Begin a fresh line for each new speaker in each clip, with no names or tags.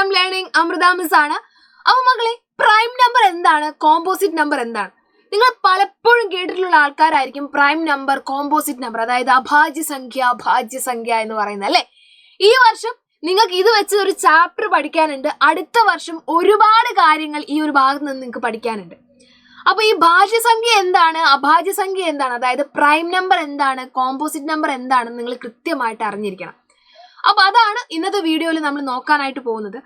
Welcome learning Amrita miss ആണ്. അപ്പോൾ മക്കളെ, പ്രൈം നമ്പർ എന്താണ്, കോമ്പോസിറ്റ് നമ്പർ എന്താണ്? നിങ്ങൾ പലപ്പോഴും കേട്ടിട്ടുള്ള ആൾക്കാരായിരിക്കും പ്രൈം നമ്പർ, കോമ്പോസിറ്റ് നമ്പർ, അതായത് അഭാജ്യസംഖ്യ, ഭാജ്യസംഖ്യ എന്ന് പറയുന്നത് അല്ലേ. ഈ വർഷം നിങ്ങൾക്ക് ഇത് വെച്ച് ഒരു ചാപ്റ്റർ പഠിക്കാനുണ്ട്. അടുത്ത വർഷം ഒരുപാട് കാര്യങ്ങൾ ഈ ഒരു ഭാഗത്ത് നിന്ന് നിങ്ങൾക്ക് പഠിക്കാനുണ്ട്. അപ്പൊ ഈ ഭാജ്യസംഖ്യ എന്താണ്, അഭാജ്യസംഖ്യ എന്താണ്, അതായത് പ്രൈം നമ്പർ എന്താണ്, കോമ്പോസിറ്റ് നമ്പർ എന്താണെന്ന് നിങ്ങൾ കൃത്യമായിട്ട് അറിഞ്ഞിരിക്കണം. അപ്പൊ അതാണ് ഇന്നത്തെ വീഡിയോയിൽ നമ്മൾ നോക്കാനായിട്ട് പോകുന്നത്.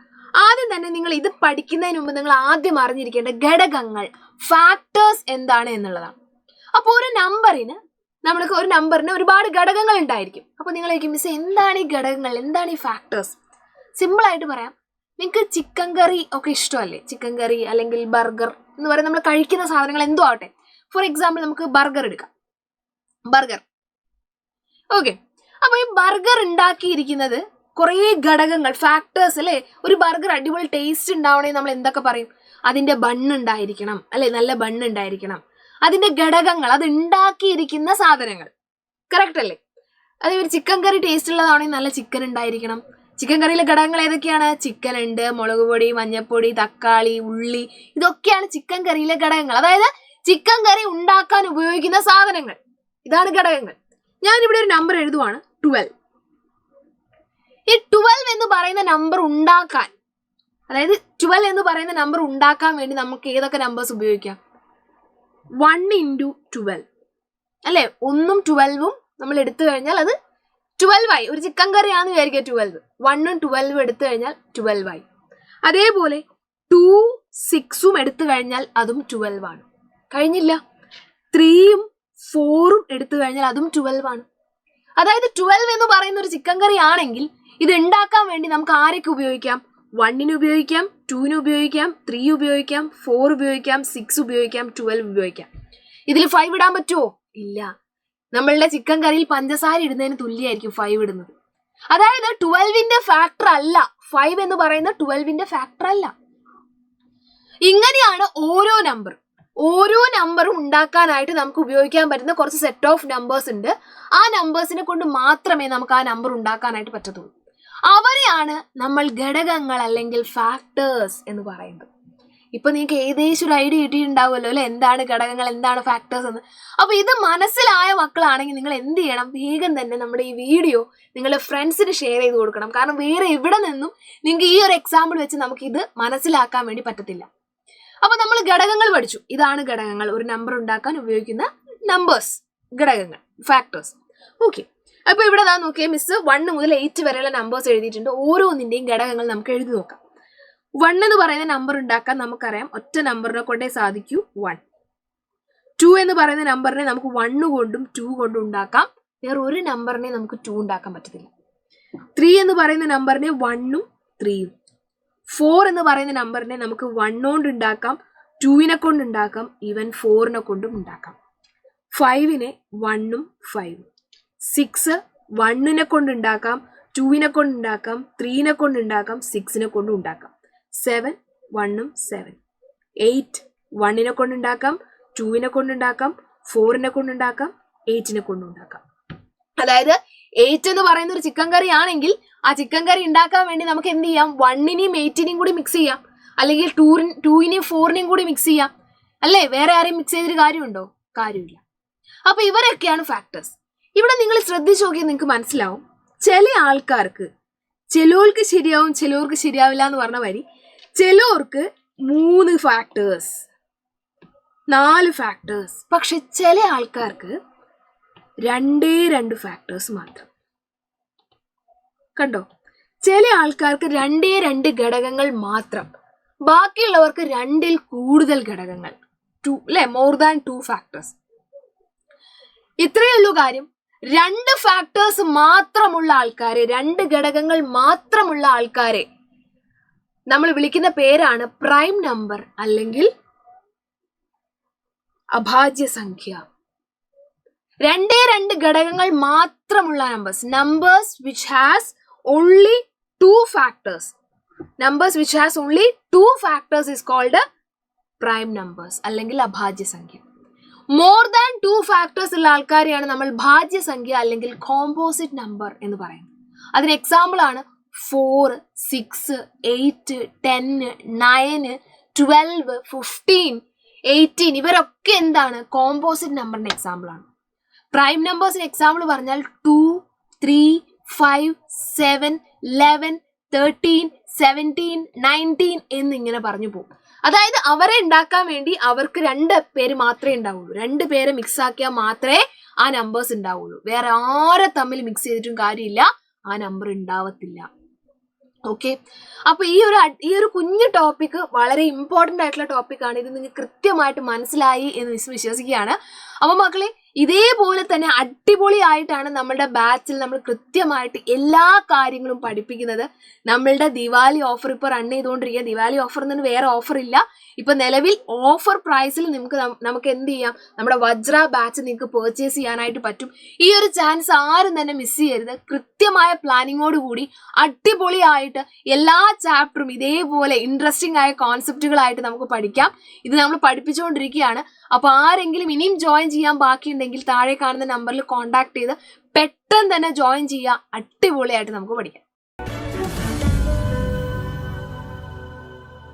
ആദ്യം തന്നെ നിങ്ങൾ ഇത് പഠിക്കുന്നതിന് മുമ്പ് നിങ്ങൾ ആദ്യം അറിഞ്ഞിരിക്കേണ്ട ഘടകങ്ങൾ, ഫാക്ടേഴ്സ് എന്താണ് എന്നുള്ളതാണ്. അപ്പോൾ ഒരു നമ്പറിന് ഒരുപാട് ഘടകങ്ങൾ ഉണ്ടായിരിക്കും. അപ്പൊ നിങ്ങളേക്കും മിസ് എന്താണ് ഈ ഘടകങ്ങൾ, എന്താണ് ഈ ഫാക്ടേഴ്സ്? സിമ്പിൾ ആയിട്ട് പറയാം, നിങ്ങൾക്ക് ചിക്കൻ കറി ഒക്കെ ഇഷ്ടമല്ലേ? ചിക്കൻ കറി അല്ലെങ്കിൽ ബർഗർ എന്ന് പറയുന്നത് നമ്മൾ കഴിക്കുന്ന സാധനങ്ങൾ എന്തോ ആവട്ടെ. ഫോർ എക്സാമ്പിൾ നമുക്ക് ബർഗർ എടുക്കാം. Burger okay. അപ്പൊ ഈ ബർഗർ ഉണ്ടാക്കിയിരിക്കുന്നത് കുറേ ഘടകങ്ങൾ, ഫാക്ടേഴ്സ് അല്ലേ. ഒരു ബർഗർ അടിപൊളി ടേസ്റ്റ് ഉണ്ടാവണമെങ്കിൽ നമ്മൾ എന്തൊക്കെ പറയും? അതിന്റെ ബണ്ണ് ഉണ്ടായിരിക്കണം അല്ലെ, നല്ല ബണ്ണ് ഉണ്ടായിരിക്കണം. അതിന്റെ ഘടകങ്ങൾ, അത് ഉണ്ടാക്കിയിരിക്കുന്ന സാധനങ്ങൾ, കറക്റ്റ് അല്ലേ? അതേപോലെ ചിക്കൻ കറി ടേസ്റ്റ് ഉള്ളതാണെങ്കിൽ നല്ല ചിക്കൻ ഉണ്ടായിരിക്കണം. ചിക്കൻ കറിയിലെ ഘടകങ്ങൾ ഏതൊക്കെയാണ്? ചിക്കൻ ഉണ്ട്, മുളക് പൊടി, മഞ്ഞൾപ്പൊടി, തക്കാളി, ഉള്ളി, ഇതൊക്കെയാണ് ചിക്കൻ കറിയിലെ ഘടകങ്ങൾ. അതായത് ചിക്കൻ കറി ഉണ്ടാക്കാൻ ഉപയോഗിക്കുന്ന സാധനങ്ങൾ, ഇതാണ് ഘടകങ്ങൾ. ഞാനിവിടെ ഒരു നമ്പർ എഴുതുവാണ്, 12. ഈ 12 എന്ന് പറയുന്ന നമ്പർ ഉണ്ടാക്കാൻ, അതായത് 12 എന്ന് പറയുന്ന നമ്പർ ഉണ്ടാക്കാൻ വേണ്ടി നമുക്ക് ഏതൊക്കെ നമ്പേഴ്സ് ഉപയോഗിക്കാം? 1 × 12 അല്ലെ. 1ഉം 12ഉം നമ്മൾ എടുത്തു കഴിഞ്ഞാൽ അത് 12 ആയി. ഒരു ചിക്കൻ കറിയാന്ന് വിചാരിക്കുക 12, 1ഉം 12ഉം എടുത്തു കഴിഞ്ഞാൽ 12 ആയി. അതേപോലെ 2ഉം 6ഉം എടുത്തു കഴിഞ്ഞാൽ അതും 12 ആണ്. കഴിഞ്ഞില്ല. 3ഉം 4ഉം എടുത്തു കഴിഞ്ഞാൽ അതും 12 ആണ്. അതായത് 12 എന്ന് പറയുന്ന ഒരു ചിക്കൻ കറി ആണെങ്കിൽ ഇത് ഉണ്ടാക്കാൻ വേണ്ടി നമുക്ക് ആരൊക്കെ ഉപയോഗിക്കാം? 1ന് ഉപയോഗിക്കാം, 2ന് ഉപയോഗിക്കാം, 3 ഉപയോഗിക്കാം, 4 ഉപയോഗിക്കാം, 6 ഉപയോഗിക്കാം, 12 ഉപയോഗിക്കാം. ഇതിൽ 5 ഇടാൻ പറ്റുമോ? ഇല്ല. നമ്മളുടെ ചിക്കൻ കറിയിൽ പഞ്ചസാര ഇടുന്നതിന് തുല്യമായിരിക്കും 5 ഇടുന്നത്. അതായത് 12ന്റെ ഫാക്ടർ അല്ല 5 എന്ന് പറയുന്ന 12ന്റെ ഫാക്ടർ അല്ല. ഇങ്ങനെയാണ് ഓരോ നമ്പറും ഉണ്ടാക്കാനായിട്ട് നമുക്ക് ഉപയോഗിക്കാൻ പറ്റുന്ന കുറച്ച് സെറ്റ് ഓഫ് നമ്പേഴ്സ് ഉണ്ട്. ആ നമ്പേഴ്സിനെ കൊണ്ട് മാത്രമേ നമുക്ക് ആ നമ്പർ ഉണ്ടാക്കാനായിട്ട് പറ്റത്തുള്ളൂ. അവരെയാണ് നമ്മൾ ഘടകങ്ങൾ അല്ലെങ്കിൽ ഫാക്ടേഴ്സ് എന്ന് പറയുന്നത്. ഇപ്പൊ നിങ്ങൾക്ക് ഏകദേശം ഒരു ഐഡിയ കിട്ടിയിട്ടുണ്ടാവുമല്ലോ അല്ലെ, എന്താണ് ഘടകങ്ങൾ, എന്താണ് ഫാക്ടേഴ്സ് എന്ന്. അപ്പൊ ഇത് മനസ്സിലായ മക്കളാണെങ്കിൽ നിങ്ങൾ എന്ത് ചെയ്യണം? വേഗം തന്നെ നമ്മുടെ ഈ വീഡിയോ നിങ്ങളുടെ ഫ്രണ്ട്സിന് ഷെയർ ചെയ്ത് കൊടുക്കണം. കാരണം വേറെ എവിടെ നിന്നും നിങ്ങൾക്ക് ഈ ഒരു എക്സാമ്പിൾ വെച്ച് നമുക്ക് ഇത് മനസ്സിലാക്കാൻ വേണ്ടി പറ്റത്തില്ല. അപ്പൊ നമ്മൾ ഘടകങ്ങൾ പഠിച്ചു. ഇതാണ് ഘടകങ്ങൾ, ഒരു നമ്പർ ഉണ്ടാക്കാൻ ഉപയോഗിക്കുന്ന നമ്പേഴ്സ്, ഘടകങ്ങൾ, ഫാക്ടേഴ്സ്. ഓക്കെ. അപ്പൊ ഇവിടെ നോക്കിയാൽ മിസ് 1 മുതൽ 8 വരെയുള്ള നമ്പേഴ്സ് എഴുതിയിട്ടുണ്ട്. ഓരോന്നിന്റെയും ഘടകങ്ങൾ നമുക്ക് എഴുതി നോക്കാം. 1 എന്ന് പറയുന്ന നമ്പർ ഉണ്ടാക്കാൻ നമുക്കറിയാം, ഒറ്റ നമ്പറിനെ കൊണ്ടേ സാധിക്കൂ 1. 2 എന്ന് പറയുന്ന നമ്പറിനെ നമുക്ക് 1 കൊണ്ടും 2 കൊണ്ടും ഉണ്ടാക്കാം. വേറെ ഒരു നമ്പറിനെ നമുക്ക് 2 ഉണ്ടാക്കാൻ പറ്റത്തില്ല. 3 എന്ന് പറയുന്ന നമ്പറിനെ 1ഉം 3ഉം. 4 എന്ന് പറയുന്ന നമ്പറിനെ നമുക്ക് 1 കൊണ്ട് ഉണ്ടാക്കാം, 2നെ കൊണ്ട് ഉണ്ടാക്കാം, ഈവൻ 4നെ കൊണ്ടും ഉണ്ടാക്കാം. 5നെ 1ഉം 5ഉം. 6 1നെ കൊണ്ട് ഉണ്ടാക്കാം, 2നെ കൊണ്ട് ഉണ്ടാക്കാം, 3നെ കൊണ്ട് ഉണ്ടാക്കാം, 6നെ കൊണ്ട് ഉണ്ടാക്കാം. 7 1ഉം 7. 8 1നെ കൊണ്ട് ഉണ്ടാക്കാം, 2നെ കൊണ്ട് ഉണ്ടാക്കാം, 4നെ കൊണ്ട് ഉണ്ടാക്കാം, 8നെ കൊണ്ട് ഉണ്ടാക്കാം. അതായത് 8 എന്ന് പറയുന്ന ഒരു ചിക്കൻ കറി ആണെങ്കിൽ ആ ചിക്കൻ കറി ഉണ്ടാക്കാൻ വേണ്ടി നമുക്ക് എന്ത് ചെയ്യാം? 1നെയും 8നെയും കൂടി മിക്സ് ചെയ്യാം, അല്ലെങ്കിൽ 2നെയും 4നെയും കൂടി മിക്സ് ചെയ്യാം അല്ലേ. വേറെ ആരെയും മിക്സ് ചെയ്തൊരു കാര്യമുണ്ടോ? കാര്യമില്ല. അപ്പൊ ഇവരൊക്കെയാണ് ഫാക്ടേഴ്സ്. ഇവിടെ നിങ്ങൾ ശ്രദ്ധിച്ചു നോക്കിയാൽ നിങ്ങൾക്ക് മനസ്സിലാവും, ചില ആൾക്കാർക്ക് ചിലർക്ക് ശരിയാവും, ചിലർക്ക് ശരിയാവില്ല എന്ന് പറഞ്ഞ വരി. ചിലർക്ക് 3 ഫാക്ടേഴ്സ്, 4 ഫാക്ടേഴ്സ്. പക്ഷെ ചില ആൾക്കാർക്ക് 2 ഫാക്ടേഴ്സ് മാത്രം. കണ്ടോ? ചില ആൾക്കാർക്ക് 2 ഘടകങ്ങൾ മാത്രം, ബാക്കിയുള്ളവർക്ക് 2ൽ കൂടുതൽ ഘടകങ്ങൾ, 2 അല്ലെ, മോർ ദാൻ 2 ഫാക്ടേഴ്സ്. ഇത്രയേ ഉള്ളൂ കാര്യം. 2 ഫാക്ടേഴ്സ് മാത്രമുള്ള ആൾക്കാരെ, 2 ഘടകങ്ങൾ മാത്രമുള്ള ആൾക്കാരെ നമ്മൾ വിളിക്കുന്ന പേരാണ് പ്രൈം നമ്പർ അല്ലെങ്കിൽ അഭാജ്യസംഖ്യ. 2 ഘടകങ്ങൾ മാത്രമുള്ള numbers which has only 2 factors. Numbers which has only 2 factors is called prime numbers അല്ലെങ്കിൽ അഭാജ്യസംഖ്യ. മോർ ദാൻ 2 ഫാക്ടേഴ്സ് ഉള്ള ആൾക്കാരെയാണ് നമ്മൾ ഭാജ്യസംഖ്യ അല്ലെങ്കിൽ കോമ്പോസിറ്റ് നമ്പർ എന്ന് പറയുന്നത്. അതിന് എക്സാമ്പിൾ ആണ് 4, 6, 8, 10, 9, 12, 15, 18 ഇവരൊക്കെ എന്താണ്? കോമ്പോസിറ്റ് നമ്പറിന്റെ എക്സാമ്പിൾ ആണ്. പ്രൈം നമ്പേഴ്സിന് എക്സാമ്പിൾ പറഞ്ഞാൽ 2, 3, 5, 7, 11, 13, 17, 19 എന്നിങ്ങനെ പറഞ്ഞു പോകും. അതായത് അവരെ ഉണ്ടാക്കാൻ വേണ്ടി അവർക്ക് 2 പേര് മാത്രമേ ഉണ്ടാവുള്ളൂ. 2 പേരെ മിക്സ് ആക്കിയാൽ മാത്രമേ ആ നമ്പേഴ്സ് ഉണ്ടാവുള്ളൂ. വേറെ ആരെ തമ്മിൽ മിക്സ് ചെയ്തിട്ടും കാര്യമില്ല, ആ നമ്പർ ഉണ്ടാവത്തില്ല. ഓക്കെ, അപ്പൊ ഈ ഒരു കുഞ്ഞു ടോപ്പിക് വളരെ ഇമ്പോർട്ടന്റ് ആയിട്ടുള്ള ടോപ്പിക്കാണ്. ഇത് നിങ്ങൾക്ക് കൃത്യമായിട്ട് മനസ്സിലായി എന്ന് വിശ്വസിക്കുകയാണ്. അപ്പൊ മക്കളെ, ഇതേപോലെ തന്നെ അടിപൊളിയായിട്ടാണ് നമ്മളുടെ ബാച്ചിൽ നമ്മൾ കൃത്യമായിട്ട് എല്ലാ കാര്യങ്ങളും പഠിപ്പിക്കുന്നത്. നമ്മളുടെ ദിവാലി ഓഫർ ഇപ്പൊ റൺ ചെയ്തുകൊണ്ടിരിക്കുക. ദിവാലി ഓഫർ നിന്ന് വേറെ ഓഫർ ഇല്ല. ഇപ്പൊ നിലവിൽ ഓഫർ പ്രൈസിൽ നമുക്ക് എന്ത് ചെയ്യാം? നമ്മുടെ വജ്ര ബാച്ച് നിങ്ങൾക്ക് പർച്ചേസ് ചെയ്യാനായിട്ട് പറ്റും. ഈ ഒരു ചാൻസ് ആരും തന്നെ മിസ് ചെയ്യരുത്. കൃത്യമായ പ്ലാനിങ്ങോട് കൂടി അടിപൊളിയായിട്ട് എല്ലാ ചാപ്റ്ററും ഇതേപോലെ ഇൻട്രസ്റ്റിംഗ് ആയ കോൺസെപ്റ്റുകളായിട്ട് നമുക്ക് പഠിക്കാം. ഇത് നമ്മൾ പഠിപ്പിച്ചുകൊണ്ടിരിക്കുകയാണ്. അപ്പൊ ആരെങ്കിലും ഇനിയും ജോയിൻ ചെയ്യാൻ ബാക്കിയുണ്ടെങ്കിൽ താഴെ കാണുന്ന നമ്പറിൽ കോൺടാക്ട് ചെയ്ത് പെട്ടെന്ന് തന്നെ ജോയിൻ ചെയ്യുക. അടിപൊളിയായിട്ട് നമുക്ക് പഠിക്കാം.